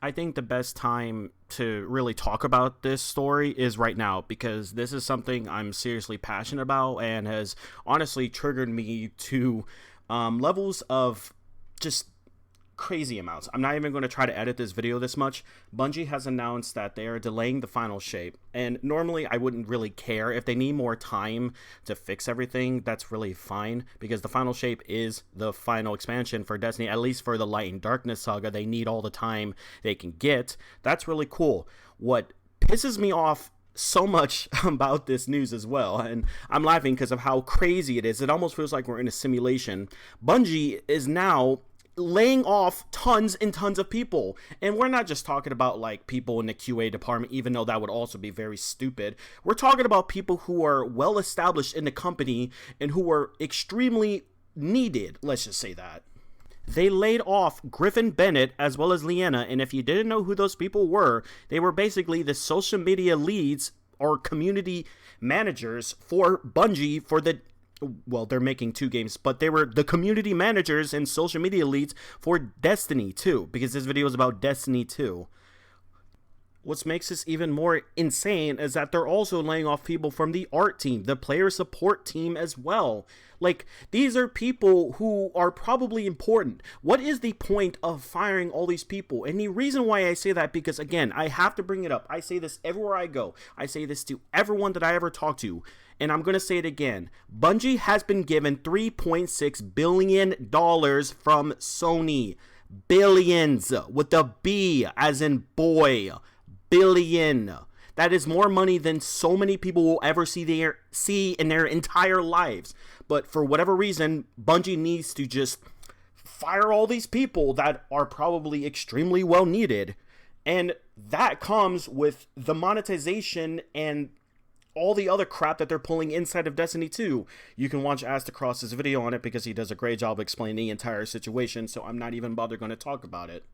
I think the best time to really talk about this story is right now because this is something I'm seriously passionate about and has honestly triggered me to levels of just crazy amounts. I'm not even going to try to edit this video this much. Bungie has announced that they are delaying the final shape, and normally I wouldn't really care. If they need more time to fix everything, that's really fine, because the final shape is the final expansion for Destiny, at least for the Light and Darkness saga. They need all the time they can get. That's really cool. What pisses me off so much about this news as well, and I'm laughing because of how crazy it is. It almost feels like we're in a simulation. Bungie is now laying off tons and tons of people, and we're not just talking about like people in the QA department, even though that would also be very stupid. We're talking about people who are well established in the company and who are extremely needed, let's just say that. They laid off Griffin Bennett as well as Leanna, and if you didn't know who those people were, they were basically the social media leads or community managers for Bungie for the, well, they're making two games, but they were the community managers and social media leads for Destiny 2, because this video is about Destiny 2. What makes this even more insane is that they're also laying off people from the art team, the player support team as well. Like, these are people who are probably important. What is the point of firing all these people? And the reason why I say that, because again, I have to bring it up. I say this everywhere I go. I say this to everyone that I ever talk to. And I'm going to say it again. Bungie has been given $3.6 billion from Sony. Billions, with a B as in boy. Billion. That is more money than so many people will ever see in their entire lives. But for whatever reason, Bungie needs to just fire all these people that are probably extremely well needed. And that comes with the monetization and all the other crap that they're pulling inside of Destiny 2. You can watch Astacross's video on it because he does a great job explaining the entire situation, so I'm not even bothered going to talk about it.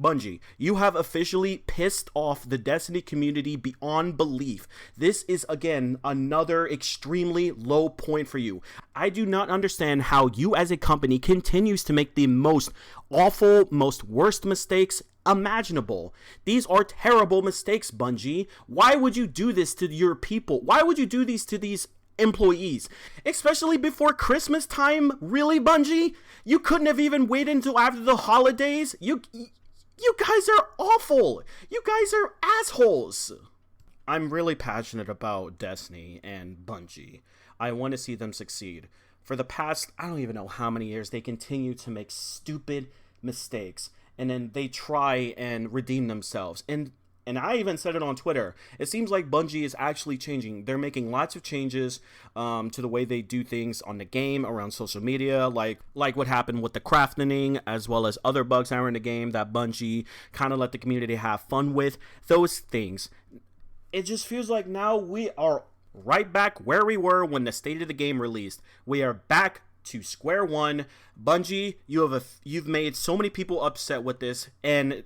Bungie, you have officially pissed off the Destiny community beyond belief. This is, again, another extremely low point for you. I do not understand how you as a company continues to make the most awful, most worst mistakes imaginable. These are terrible mistakes, Bungie. Why would you do this to your people? Why would you do these to these employees, especially before Christmas time? Really, Bungie? You couldn't have even waited until after the holidays? You guys are awful. You guys are assholes. I'm really passionate about Destiny and Bungie. I want to see them succeed. For the past, I don't even know how many years, they continue to make stupid mistakes, and then they try and redeem themselves. And I even said it on Twitter. It seems like Bungie is actually changing. They're making lots of changes to the way they do things on the game, around social media, like what happened with the crafting, as well as other bugs that were in the game that Bungie kind of let the community have fun with. Those things. It just feels like now we are right back where we were when the state of the game released. We are back to square one. Bungie, you've made so many people upset with this, and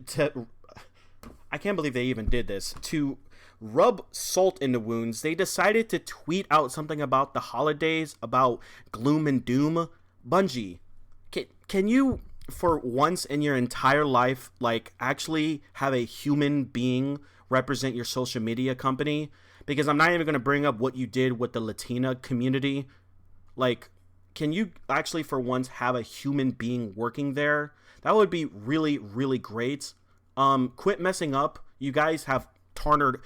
I can't believe they even did this. To rub salt in the wounds, they decided to tweet out something about the holidays, about gloom and doom. Bungie, can you, for once in your entire life, like, actually have a human being represent your social media company? Because I'm not even going to bring up what you did with the Latina community. Like, can you actually, for once, have a human being working there? That would be really, really great. Quit messing up. You guys have tarnished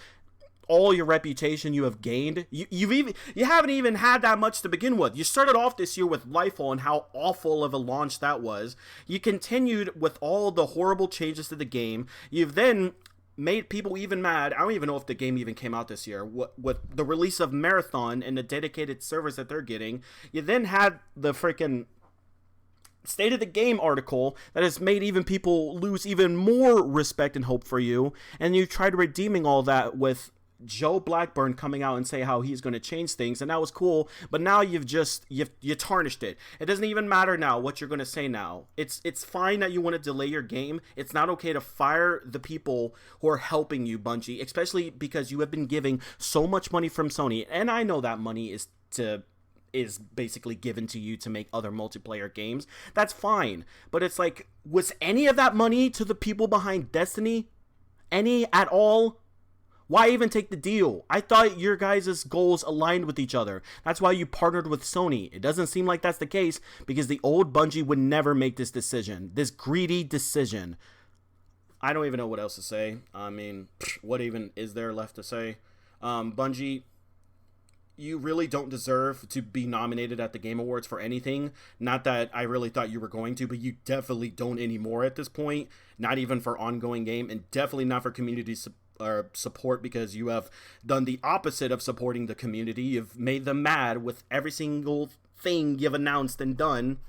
all your reputation you have gained. You haven't even had that much to begin with. You started off this year with Lightfall and how awful of a launch that was. You continued with all the horrible changes to the game. You've then made people even mad. I don't even know if the game even came out this year. With the release of Marathon and the dedicated servers that they're getting. You then had the freaking State of the Game article that has made even people lose even more respect and hope for you, and you tried redeeming all that with Joe Blackburn coming out and say how he's going to change things, and that was cool, but now you tarnished it. It doesn't even matter now what you're going to say now. It's fine that you want to delay your game. It's not okay to fire the people who are helping you, Bungie, especially because you have been giving so much money from Sony, and I know that money is to is basically given to you to make other multiplayer games. That's fine. But it's like, was any of that money to the people behind Destiny? Any at all? Why even take the deal? I thought your guys' goals aligned with each other. That's why you partnered with Sony. It doesn't seem like that's the case because the old Bungie would never make this decision. This greedy decision. I don't even know what else to say. I mean, what even is there left to say? Bungie, you really don't deserve to be nominated at the Game Awards for anything. Not that I really thought you were going to, but you definitely don't anymore at this point. Not even for ongoing game, and definitely not for community support, because you have done the opposite of supporting the community. You've made them mad with every single thing you've announced and done.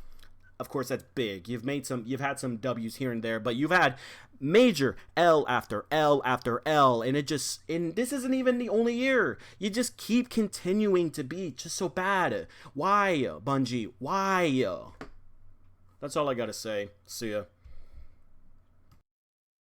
Of course, that's big. You've had some W's here and there, but you've had major L after L after L, and this isn't even the only year. You just keep continuing to be just so bad. Why, Bungie? Why? That's all I gotta say. See ya.